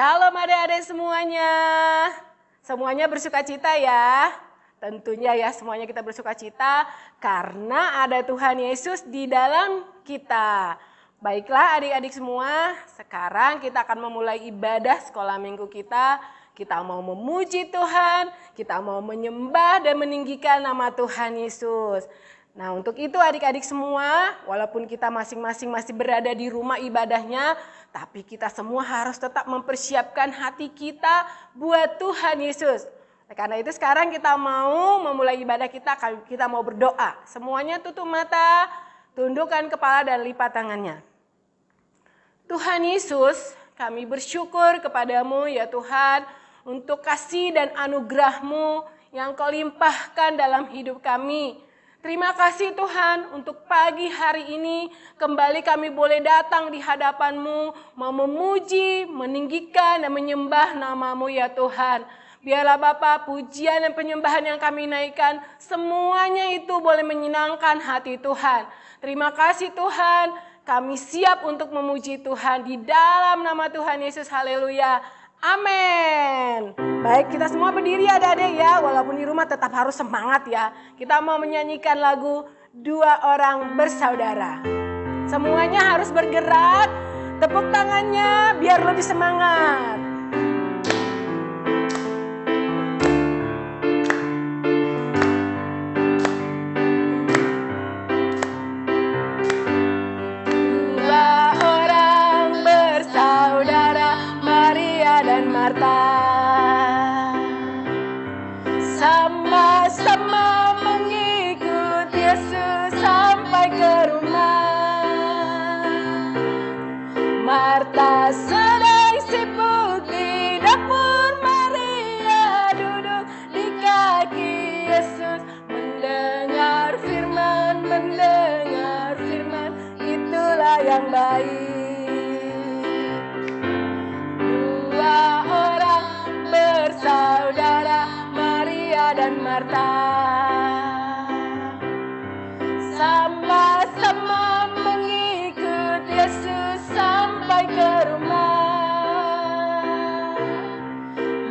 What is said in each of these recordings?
Shalom adik-adik semuanya. Semuanya bersukacita ya. Tentunya ya semuanya kita bersukacita karena ada Tuhan Yesus di dalam kita. Baiklah adik-adik semua, sekarang kita akan memulai ibadah sekolah minggu kita. Kita mau memuji Tuhan, kita mau menyembah dan meninggikan nama Tuhan Yesus. Nah untuk itu adik-adik semua, walaupun kita masing-masing masih berada di rumah ibadahnya, tapi kita semua harus tetap mempersiapkan hati kita buat Tuhan Yesus. Karena itu sekarang kita mau memulai ibadah kita mau berdoa. Semuanya tutup mata, tundukkan kepala dan lipat tangannya. Tuhan Yesus, kami bersyukur kepadamu ya Tuhan, untuk kasih dan anugerah-Mu yang Kau limpahkan dalam hidup kami. Terima kasih Tuhan untuk pagi hari ini kembali kami boleh datang di hadapan-Mu, mau memuji, meninggikan dan menyembah nama-Mu ya Tuhan. Biarlah Bapa pujian dan penyembahan yang kami naikkan semuanya itu boleh menyenangkan hati Tuhan. Terima kasih Tuhan, kami siap untuk memuji Tuhan di dalam nama Tuhan Yesus. Haleluya. Amin. Baik, kita semua berdiri adik-adik ya. Walaupun di rumah tetap harus semangat ya. Kita mau menyanyikan lagu Dua Orang Bersaudara. Semuanya harus bergerak. Tepuk tangannya biar lebih semangat. Sama-sama mengikut Yesus sampai ke rumah. Marta sedang sibuk di dapur, Maria duduk di kaki Yesus. Mendengar firman, itulah yang baik. Dua orang bersaudara, dan Marta, sama-sama mengikut Yesus sampai ke rumah.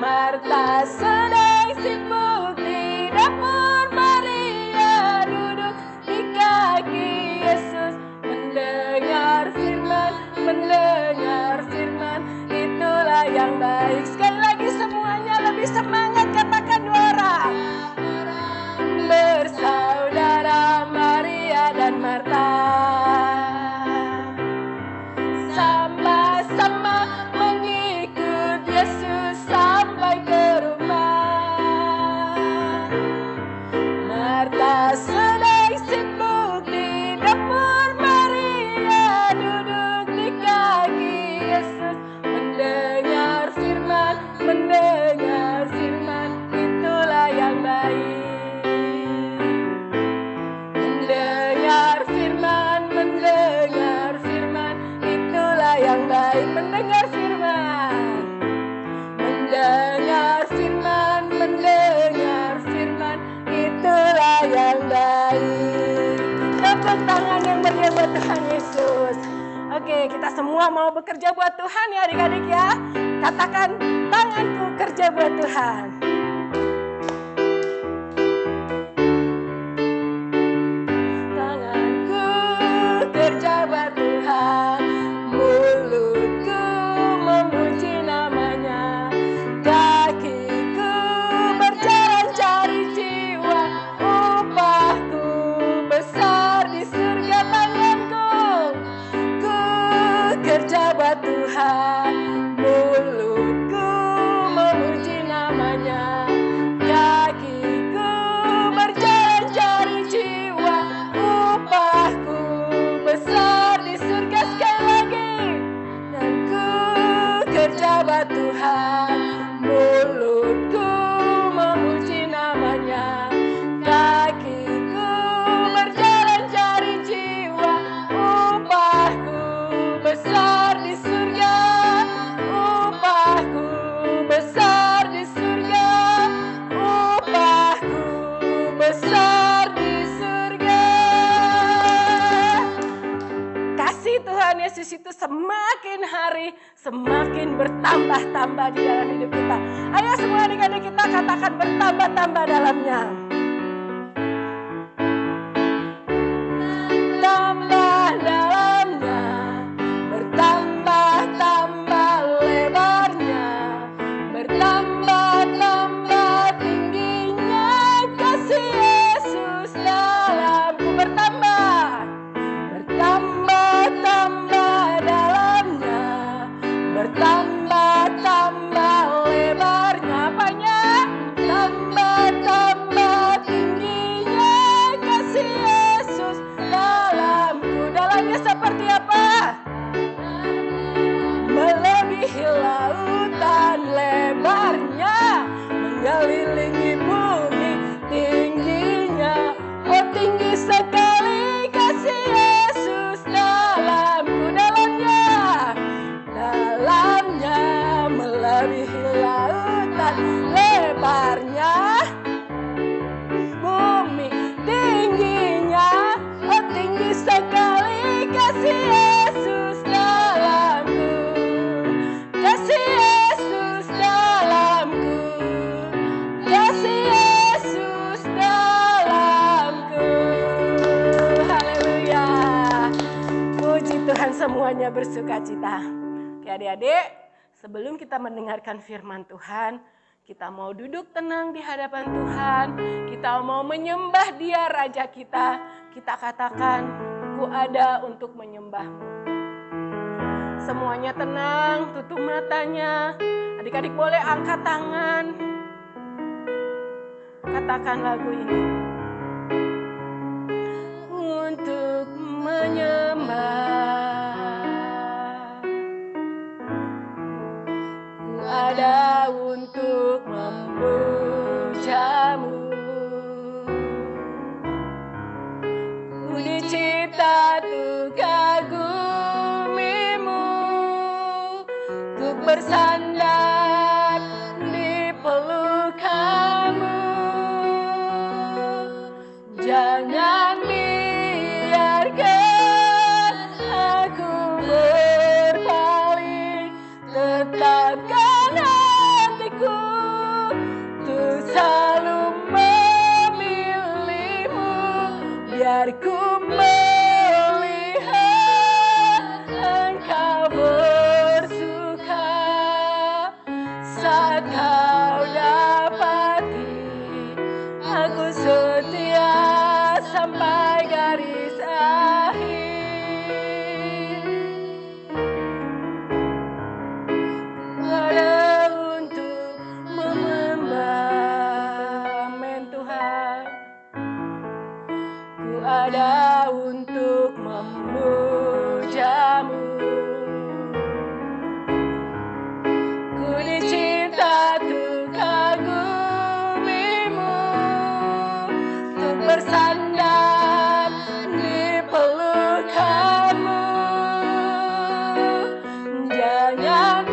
Marta sedang sibuk di dapur, Maria duduk di kaki Yesus. Mendengar firman, itulah yang baik. Sekali lagi semuanya lebih semangat, katakan dua orang bersaudara, Maria dan Marta, sama-sama mengikut Yesus sampai ke rumah. Marta sedang sibuk di dapur, Maria duduk di kaki Yesus. Mendengar firman, itulah yang baik. Mendengar firman, itulah yang baik. Mendengar firman, itulah yang baik. Tepuk tangan yang meriah buat Tuhan Yesus. Oke, kita semua mau bekerja buat Tuhan ya adik-adik ya. Katakan, tanganku kerja buat Tuhan. Tanganku kerja buat Tuhan, mulutku memuji namanya, kakiku berjalan cari jiwa, upahku besar di surga tanganku. Ku kerja buat Tuhan, mulutku memuji namanya, Yesus itu semakin hari semakin bertambah-tambah di dalam hidup kita. Ayo semua adik-adik kita katakan bertambah-tambah dalamnya. Tambah dalamnya, bertambah-tambah lebarnya, bertambah-tambah tingginya kasih Yesus dalamku. Bertambah, bertambah-tambah dalamnya, bertambah-tambah lebarnya. Apanya? Tambah-tambah tingginya kasih Yesus dalamku. Dalamnya seperti apa? Melebihi lautan lebarnya, mengelilingi bumi tingginya. Oh tinggi sekali kasih Yesus dalamku. Dalamnya, dalamnya melebihi lautan lebarnya, bumi tingginya. Oh tinggi sekali kasih Yesus dalamku, kasih Yesus dalamku, kasih Yesus dalamku. Haleluya. Puji Tuhan, semuanya bersukacita. Oke adik-adik, sebelum kita mendengarkan firman Tuhan, kita mau duduk tenang di hadapan Tuhan. Kita mau menyembah Dia Raja kita. Kita katakan, ku ada untuk menyembah-Mu. Semuanya tenang, tutup matanya. Adik-adik boleh angkat tangan. Katakan lagu ini. Untuk menyembah, ku ada untuk memuja-Mu. Ku dicipta untuk kagumimu, untuk bersandar di pelukan-Mu. Jangan biarkan aku berpaling, tetapkan hatiku untuk selalu memilih-Mu. Biar ku melihat Engkau bersuka saat Kau dapati aku setia sampai garis akhir. Ku ada untuk menyembah, amin Tuhan. Ku ada untuk memuja-Mu. Ku dicipta untuk kagumimu, untuk bersandar di pelukan-Mu. Jangan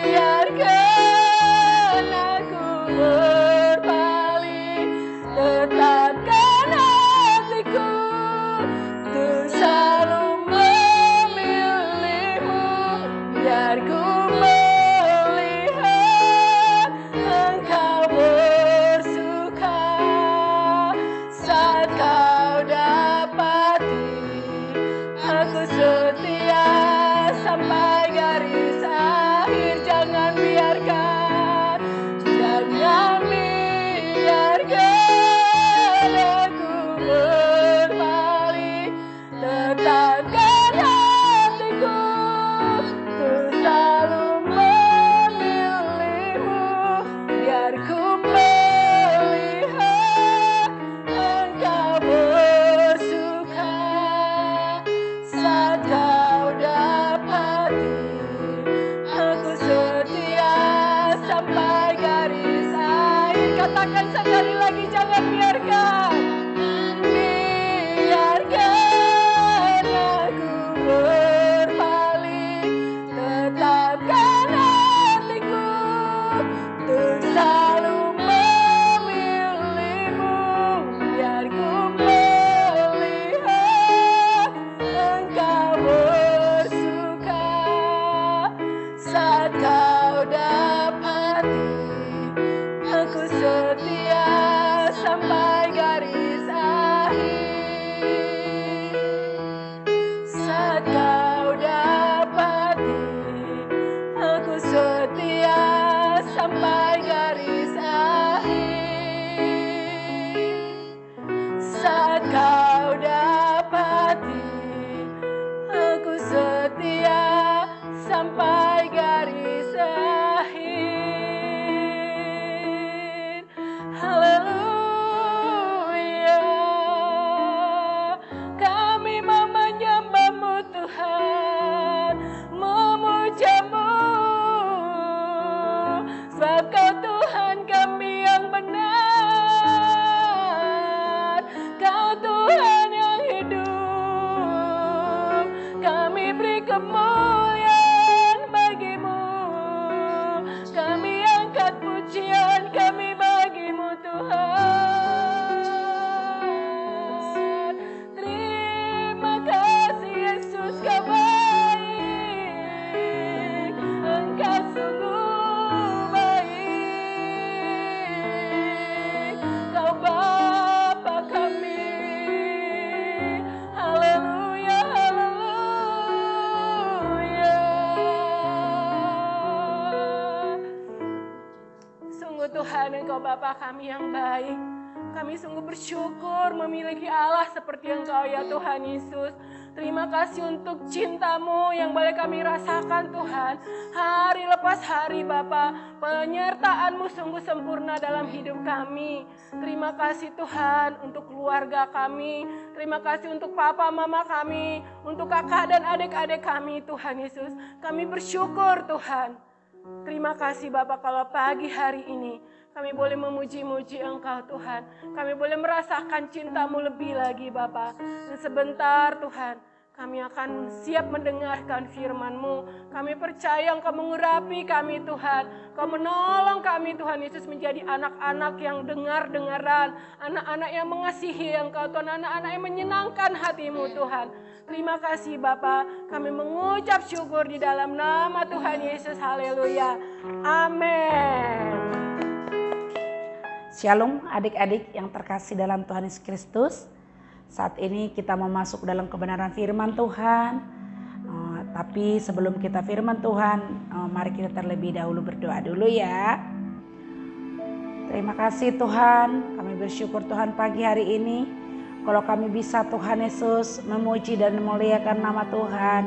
biarkan aku berpaling, tetapkan hatiku untuk selalu Engkau Bapa kami yang baik. Kami sungguh bersyukur memiliki Allah seperti Engkau ya Tuhan Yesus. Terima kasih untuk cinta-Mu yang boleh kami rasakan Tuhan. Hari lepas hari Bapa, penyertaan-Mu sungguh sempurna dalam hidup kami. Terima kasih Tuhan untuk keluarga kami. Terima kasih untuk papa mama kami, untuk kakak dan adik-adik kami Tuhan Yesus. Kami bersyukur Tuhan. Terima kasih Bapa kalau pagi hari ini kami boleh memuji-muji Engkau Tuhan. Kami boleh merasakan cinta-Mu lebih lagi Bapa. Dan sebentar Tuhan, kami akan siap mendengarkan firman-Mu. Kami percaya Engkau mengurapi kami Tuhan. Kau menolong kami Tuhan Yesus menjadi anak-anak yang dengar-dengaran. Anak-anak yang mengasihi Engkau Tuhan. Anak-anak yang menyenangkan hati-Mu Tuhan. Terima kasih Bapa. Kami mengucap syukur di dalam nama Tuhan Yesus. Haleluya. Amin. Shalom adik-adik yang terkasih dalam Tuhan Yesus Kristus. Saat ini kita mau masuk dalam kebenaran firman Tuhan. Tapi sebelum kita firman Tuhan, mari kita terlebih dahulu berdoa dulu ya. Terima kasih Tuhan, kami bersyukur Tuhan pagi hari ini. Kalau kami bisa Tuhan Yesus memuji dan memuliakan nama Tuhan.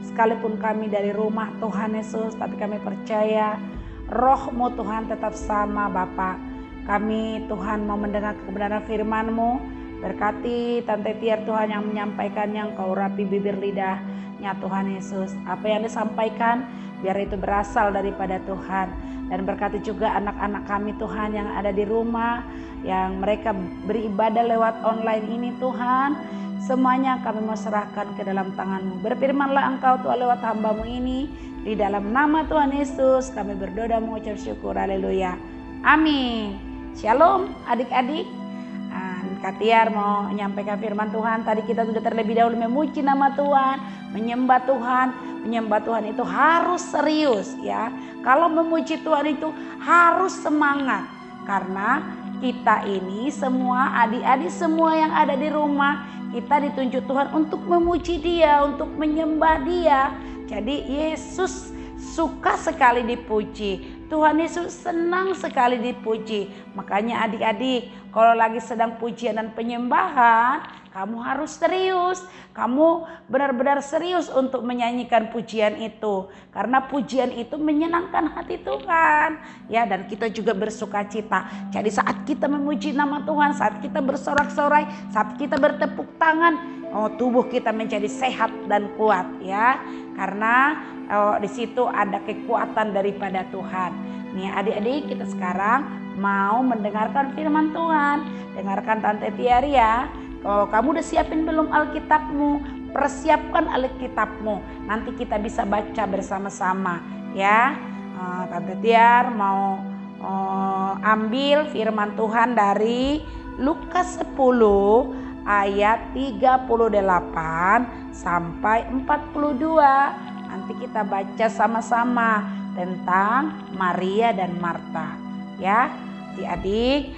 Sekalipun kami dari rumah Tuhan Yesus, tapi kami percaya Roh-Mu Tuhan tetap sama Bapa. Kami Tuhan mau mendengar kebenaran firman-Mu. Berkati Tante Tiar Tuhan yang menyampaikannya, Engkau rapi bibir lidahnya Tuhan Yesus. Apa yang disampaikan biar itu berasal daripada Tuhan. Dan berkati juga anak-anak kami Tuhan yang ada di rumah, yang mereka beribadah lewat online ini Tuhan. Semuanya kami mau serahkan ke dalam tangan-Mu. Berfirmanlah Engkau Tuhan lewat hamba-Mu ini. Di dalam nama Tuhan Yesus kami berdoa dan mengucap syukur. Haleluya. Amin. Shalom adik-adik. Kak Tiar mau menyampaikan firman Tuhan. Tadi kita sudah terlebih dahulu memuji nama Tuhan, menyembah Tuhan. Menyembah Tuhan itu harus serius ya. Kalau memuji Tuhan itu harus semangat. Karena kita ini semua adik-adik semua yang ada di rumah, kita ditunjuk Tuhan untuk memuji Dia, untuk menyembah Dia. Jadi Yesus suka sekali dipuji. Tuhan Yesus senang sekali dipuji. Makanya adik-adik, kalau lagi sedang pujian dan penyembahan, kamu harus serius. Kamu benar-benar serius untuk menyanyikan pujian itu. Karena pujian itu menyenangkan hati Tuhan. Ya, dan kita juga bersuka cita. Jadi saat kita memuji nama Tuhan, saat kita bersorak-sorai, saat kita bertepuk tangan, tubuh kita menjadi sehat dan kuat ya. Karena di situ ada kekuatan daripada Tuhan. Nih adik-adik, kita sekarang mau mendengarkan firman Tuhan. Dengarkan Tante Tiar ya. Kalau kamu udah siapin belum Alkitabmu? Persiapkan Alkitabmu. Nanti kita bisa baca bersama-sama ya. Tante Tiar mau ambil firman Tuhan dari Lukas 10 ayat 38 sampai 42. Nanti kita baca sama-sama tentang Maria dan Marta ya. Adik-adik,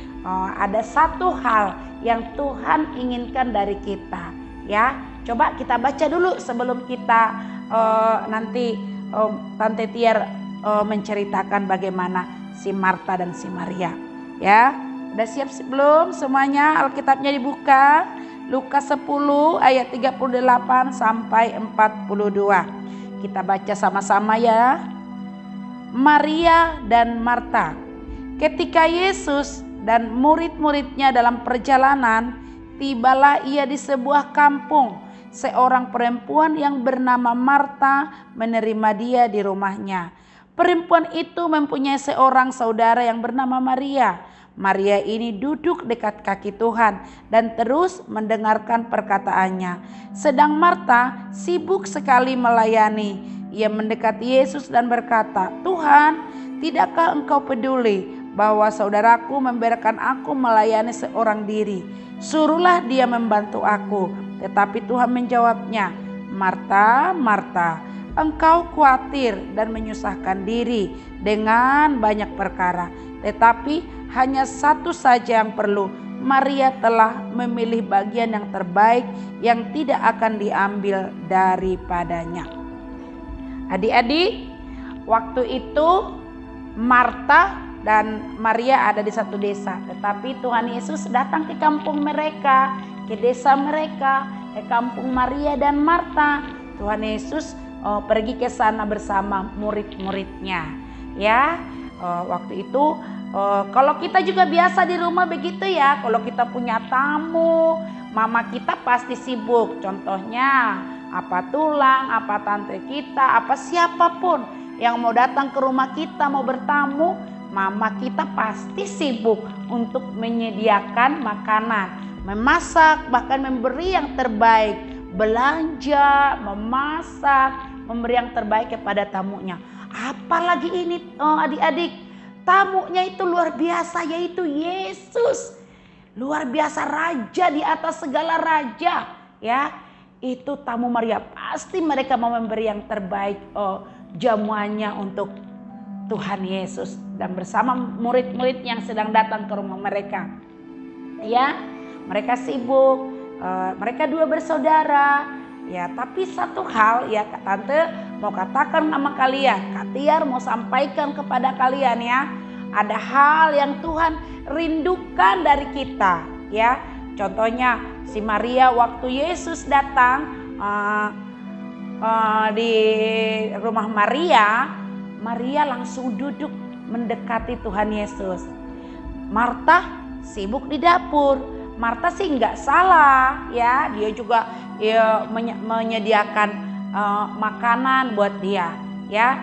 ada satu hal yang Tuhan inginkan dari kita ya. Coba kita baca dulu sebelum kita nanti Tante Tiar menceritakan bagaimana si Marta dan si Maria ya. Udah siap belum semuanya? Alkitabnya dibuka. Lukas 10 ayat 38 sampai 42. Kita baca sama-sama ya. Maria dan Marta. Ketika Yesus dan murid-muridnya dalam perjalanan, tibalah ia di sebuah kampung. Seorang perempuan yang bernama Marta menerima dia di rumahnya. Perempuan itu mempunyai seorang saudara yang bernama Maria. Maria ini duduk dekat kaki Tuhan dan terus mendengarkan perkataannya. Sedang Marta sibuk sekali melayani. Ia mendekati Yesus dan berkata, "Tuhan, tidakkah Engkau peduli bahwa saudaraku membiarkan aku melayani seorang diri? Suruhlah dia membantu aku." Tetapi Tuhan menjawabnya, "Marta, Marta, engkau khawatir dan menyusahkan diri dengan banyak perkara. Tetapi hanya satu saja yang perlu. Maria telah memilih bagian yang terbaik yang tidak akan diambil daripadanya." Adik-adik, waktu itu Marta dan Maria ada di satu desa. Tetapi Tuhan Yesus datang ke kampung mereka, ke desa mereka, ke kampung Maria dan Marta. Tuhan Yesus pergi ke sana bersama murid-muridnya. Ya, waktu itu kalau kita juga biasa di rumah begitu ya. Kalau kita punya tamu, mama kita pasti sibuk. Contohnya apa tulang, apa tante kita, apa siapapun yang mau datang ke rumah kita mau bertamu, mama kita pasti sibuk untuk menyediakan makanan, memasak, bahkan memberi yang terbaik, belanja, memasak, memberi yang terbaik kepada tamunya. Apalagi ini adik-adik, tamunya itu luar biasa, yaitu Yesus. Luar biasa, raja di atas segala raja, ya. Itu tamu Maria, pasti mereka mau memberi yang terbaik jamuannya untuk Tuhan Yesus dan bersama murid-murid yang sedang datang ke rumah mereka. Ya, mereka sibuk, mereka dua bersaudara. Ya, tapi satu hal ya tante mau katakan sama kalian, Kak Tiar mau sampaikan kepada kalian ya. Ada hal yang Tuhan rindukan dari kita ya. Contohnya si Maria waktu Yesus datang di rumah Maria langsung duduk mendekati Tuhan Yesus. Marta sibuk di dapur. Marta sih nggak salah ya, dia juga menyediakan makanan buat dia ya.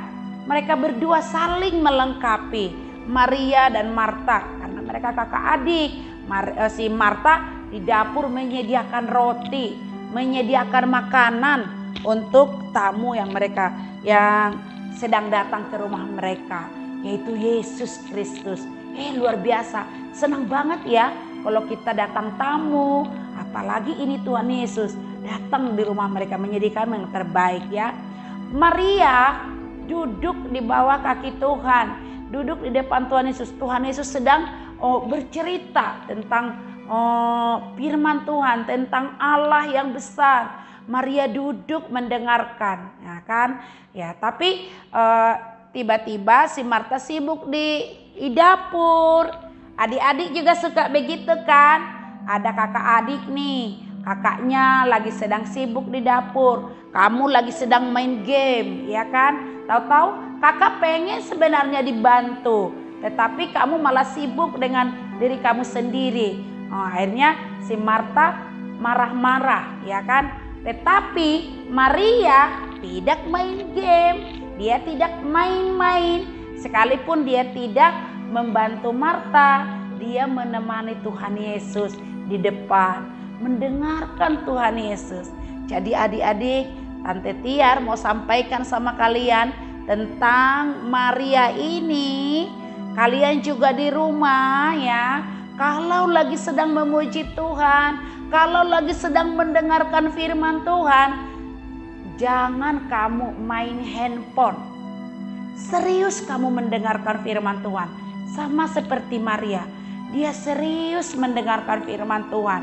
Mereka berdua saling melengkapi, Maria dan Marta, karena mereka kakak adik. Si Marta di dapur menyediakan roti, menyediakan makanan untuk tamu yang sedang datang ke rumah mereka, yaitu Yesus Kristus. Luar biasa, senang banget ya kalau kita datang tamu, apalagi ini Tuhan Yesus datang di rumah mereka menyediakan yang terbaik ya. Maria duduk di bawah kaki Tuhan, duduk di depan Tuhan Yesus. Tuhan Yesus sedang bercerita tentang firman Tuhan, tentang Allah yang besar. Maria duduk mendengarkan, ya kan? Ya, tapi tiba-tiba si Marta sibuk di dapur. Adik-adik juga suka begitu kan? Ada kakak adik nih, kakaknya lagi sedang sibuk di dapur, kamu lagi sedang main game, ya kan? Tahu-tahu kakak pengen sebenarnya dibantu, tetapi kamu malah sibuk dengan diri kamu sendiri. Akhirnya si Marta marah-marah, ya kan? Tetapi Maria tidak main game, dia tidak main-main. Sekalipun dia tidak membantu Marta, dia menemani Tuhan Yesus di depan, mendengarkan Tuhan Yesus. Jadi adik-adik, Tante Tiar mau sampaikan sama kalian tentang Maria ini. Kalian juga di rumah ya, kalau lagi sedang memuji Tuhan, kalau lagi sedang mendengarkan firman Tuhan, jangan kamu main handphone. Serius kamu mendengarkan firman Tuhan. Sama seperti Maria, dia serius mendengarkan firman Tuhan.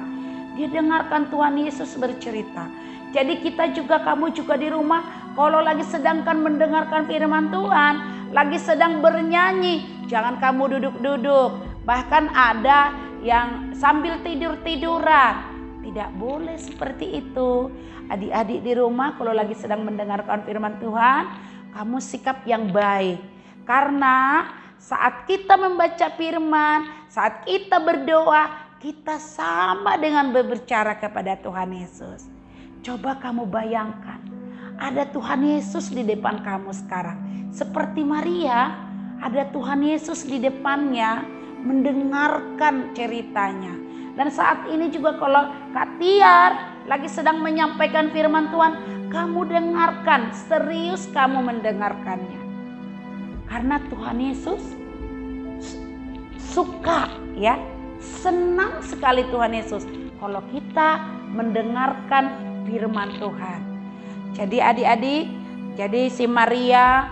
Dia dengarkan Tuhan Yesus bercerita. Jadi kita juga, kamu juga di rumah, kalau lagi sedangkan mendengarkan firman Tuhan, lagi sedang bernyanyi, jangan kamu duduk-duduk. Bahkan ada yang sambil tidur-tiduran. Tidak boleh seperti itu. Adik-adik di rumah kalau lagi sedang mendengarkan firman Tuhan, kamu sikap yang baik. Karena saat kita membaca firman, saat kita berdoa, kita sama dengan berbicara kepada Tuhan Yesus. Coba kamu bayangkan, ada Tuhan Yesus di depan kamu sekarang. Seperti Maria, ada Tuhan Yesus di depannya mendengarkan ceritanya. Dan saat ini juga kalau Kak Tiar lagi sedang menyampaikan firman Tuhan, kamu dengarkan, serius kamu mendengarkannya. Karena Tuhan Yesus suka ya, senang sekali Tuhan Yesus kalau kita mendengarkan firman Tuhan. Jadi adik-adik, jadi si Maria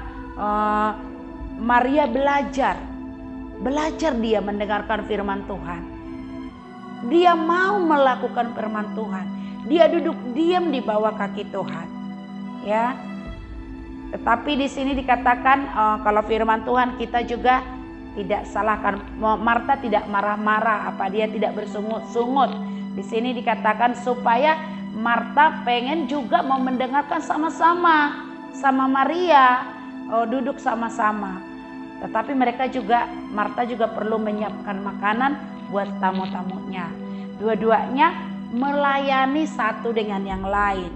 belajar dia mendengarkan firman Tuhan. Dia mau melakukan firman Tuhan. Dia duduk diam di bawah kaki Tuhan. Ya. Tetapi di sini dikatakan kalau firman Tuhan kita juga tidak salahkan. Marta tidak marah-marah, dia tidak bersungut-sungut. Di sini dikatakan supaya Marta pengen juga mau mendengarkan sama-sama sama Maria, duduk sama-sama. Tetapi Marta juga perlu menyiapkan makanan buat tamu-tamunya. Dua-duanya melayani satu dengan yang lain.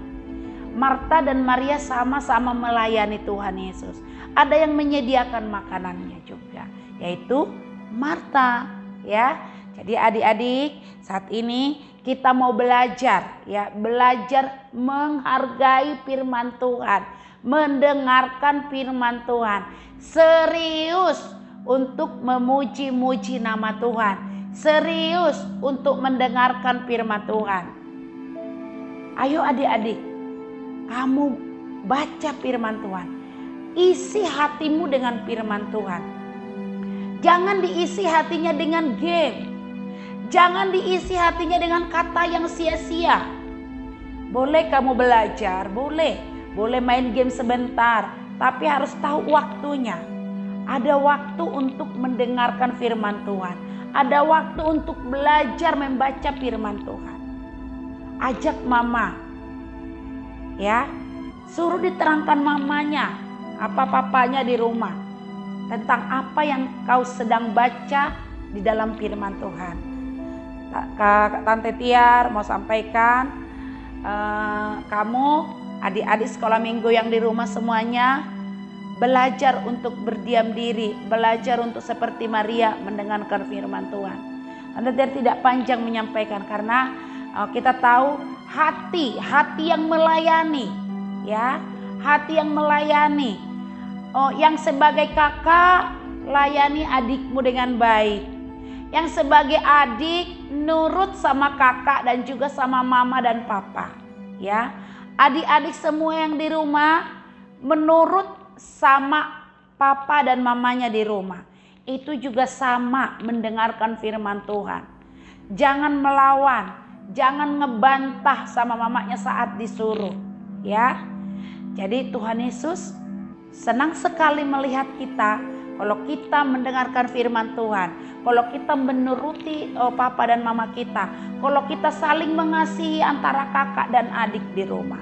Marta dan Maria sama-sama melayani Tuhan Yesus. Ada yang menyediakan makanannya juga, yaitu Marta, ya. Jadi adik-adik, saat ini kita mau belajar, ya, belajar menghargai firman Tuhan, mendengarkan firman Tuhan, serius untuk memuji-muji nama Tuhan, serius untuk mendengarkan firman Tuhan. Ayo adik-adik, kamu baca firman Tuhan, isi hatimu dengan firman Tuhan. Jangan diisi hatinya dengan game, jangan diisi hatinya dengan kata yang sia-sia. Boleh kamu belajar, boleh main game sebentar, tapi harus tahu waktunya. Ada waktu untuk mendengarkan firman Tuhan, ada waktu untuk belajar membaca firman Tuhan. Ajak mama, ya, suruh diterangkan mamanya, papanya di rumah, tentang apa yang kau sedang baca di dalam firman Tuhan. Tante Tiar mau sampaikan, kamu adik-adik sekolah minggu yang di rumah semuanya belajar untuk berdiam diri, belajar untuk seperti Maria mendengarkan firman Tuhan. Tante Tiar tidak panjang menyampaikan karena kita tahu hati yang melayani, ya, hati yang melayani. Yang sebagai kakak, layani adikmu dengan baik. Yang sebagai adik, nurut sama kakak dan juga sama mama dan papa, ya. Adik-adik semua yang di rumah menurut sama papa dan mamanya di rumah. Itu juga sama mendengarkan firman Tuhan. Jangan melawan, jangan ngebantah sama mamanya saat disuruh, ya. Jadi Tuhan Yesus senang sekali melihat kita kalau kita mendengarkan firman Tuhan, kalau kita menuruti papa dan mama kita, kalau kita saling mengasihi antara kakak dan adik di rumah.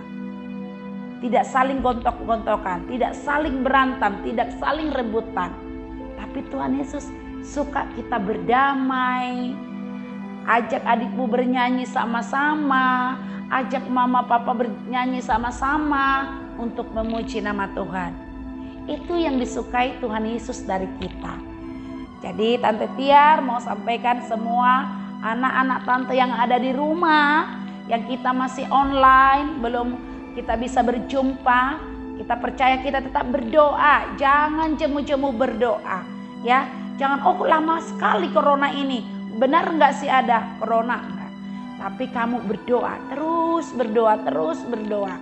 Tidak saling gontok-gontokan, tidak saling berantem, tidak saling rebutan. Tapi Tuhan Yesus suka kita berdamai. Ajak adikmu bernyanyi sama-sama, ajak mama papa bernyanyi sama-sama untuk memuji nama Tuhan. Itu yang disukai Tuhan Yesus dari kita. Jadi Tante Tiar mau sampaikan semua anak-anak tante yang ada di rumah, yang kita masih online, belum kita bisa berjumpa, kita percaya kita tetap berdoa. Jangan jemu-jemu berdoa, ya. Jangan lama sekali corona ini. Benar nggak sih ada corona? Enggak. Tapi kamu berdoa, terus berdoa.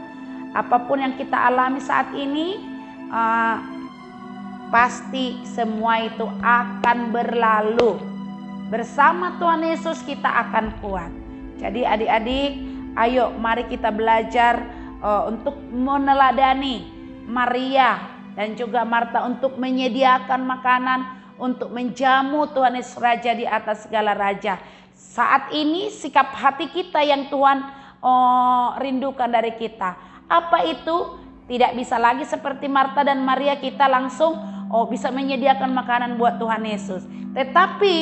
Apapun yang kita alami saat ini, pasti semua itu akan berlalu. Bersama Tuhan Yesus kita akan kuat. Jadi adik-adik, ayo mari kita belajar untuk meneladani Maria dan juga Marta untuk menyediakan makanan, untuk menjamu Tuhan Yesus Raja di atas segala raja. Saat ini sikap hati kita yang Tuhan rindukan dari kita. Apa itu? Tidak bisa lagi seperti Marta dan Maria kita langsung bisa menyediakan makanan buat Tuhan Yesus. Tetapi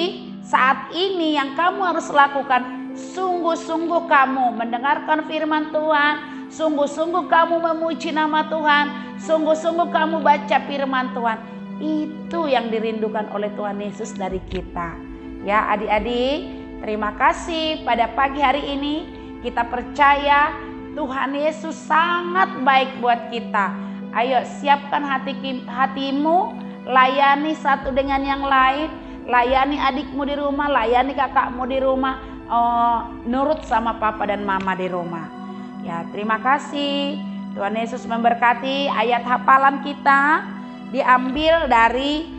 saat ini yang kamu harus lakukan, sungguh-sungguh kamu mendengarkan firman Tuhan, sungguh-sungguh kamu memuji nama Tuhan, sungguh-sungguh kamu baca firman Tuhan. Itu yang dirindukan oleh Tuhan Yesus dari kita. Ya adik-adik, terima kasih pada pagi hari ini kita percaya Tuhan Yesus sangat baik buat kita. Ayo siapkan hatimu, layani satu dengan yang lain, layani adikmu di rumah, layani kakakmu di rumah, nurut sama papa dan mama di rumah. Ya, terima kasih. Tuhan Yesus memberkati. Ayat hafalan kita diambil dari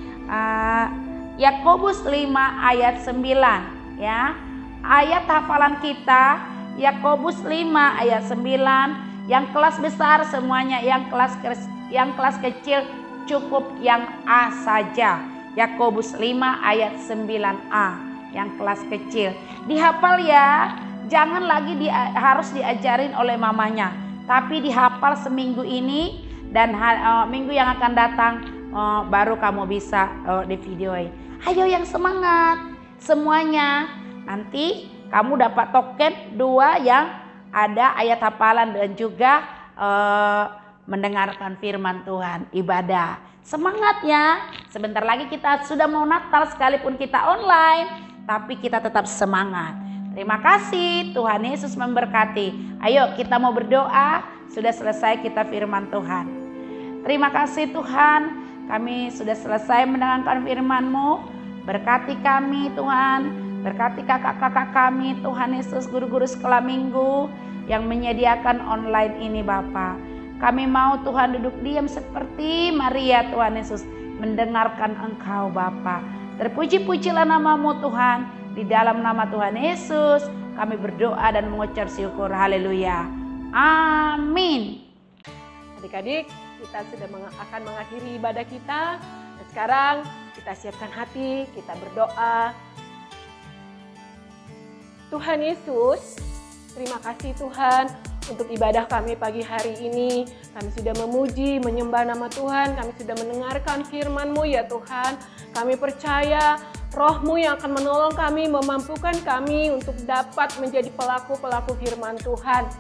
Yakobus 5 ayat 9, ya. Ayat hafalan kita Yakobus 5 ayat 9. Yang kelas besar semuanya, yang kelas kecil cukup yang A saja. Yakobus 5 ayat 9a yang kelas kecil. Dihafal ya, jangan lagi harus diajarin oleh mamanya, tapi dihafal seminggu ini dan minggu yang akan datang baru kamu bisa di videoin. Ayo yang semangat semuanya. Nanti kamu dapat token 2 yang ada ayat hafalan dan juga mendengarkan firman Tuhan, ibadah. Semangat ya. Sebentar lagi kita sudah mau Natal, sekalipun kita online, tapi kita tetap semangat. Terima kasih, Tuhan Yesus memberkati. Ayo kita mau berdoa, sudah selesai kita firman Tuhan. Terima kasih Tuhan, kami sudah selesai mendengarkan firman-Mu. Berkati kami Tuhan, berkati kakak-kakak kami Tuhan Yesus, guru-guru sekolah minggu yang menyediakan online ini Bapa. Kami mau Tuhan duduk diam seperti Maria Tuhan Yesus, mendengarkan Engkau Bapa. Terpuji-pujilah nama-Mu Tuhan. Di dalam nama Tuhan Yesus kami berdoa dan mengucap syukur. Haleluya. Amin. Adik-adik, kita sudah akan mengakhiri ibadah kita. Dan sekarang kita siapkan hati, kita berdoa. Tuhan Yesus, terima kasih Tuhan untuk ibadah kami pagi hari ini. Kami sudah memuji, menyembah nama Tuhan. Kami sudah mendengarkan firman-Mu ya Tuhan. Kami percaya Roh-Mu yang akan menolong kami, memampukan kami untuk dapat menjadi pelaku-pelaku firman Tuhan.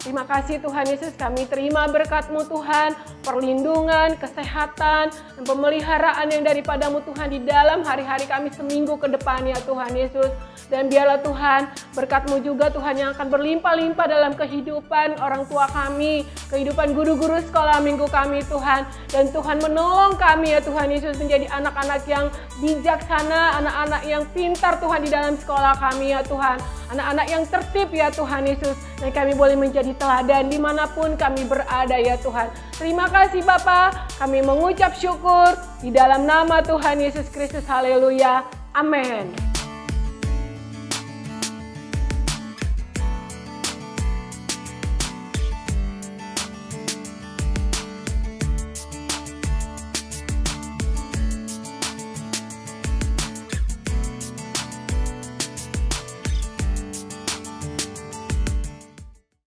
Terima kasih Tuhan Yesus, kami terima berkat-Mu Tuhan, perlindungan, kesehatan, dan pemeliharaan yang daripada-Mu Tuhan di dalam hari-hari kami seminggu ke depan ya Tuhan Yesus. Dan biarlah Tuhan, berkat-Mu juga Tuhan yang akan berlimpah-limpah dalam kehidupan orang tua kami, kehidupan guru-guru sekolah minggu kami Tuhan. Dan Tuhan menolong kami ya Tuhan Yesus menjadi anak-anak yang bijaksana, anak-anak yang pintar Tuhan di dalam sekolah kami ya Tuhan. Anak-anak yang tertib ya Tuhan Yesus. Dan kami boleh menjadi teladan dimanapun kami berada ya Tuhan. Terima kasih Bapa, kami mengucap syukur di dalam nama Tuhan Yesus Kristus. Haleluya. Amin.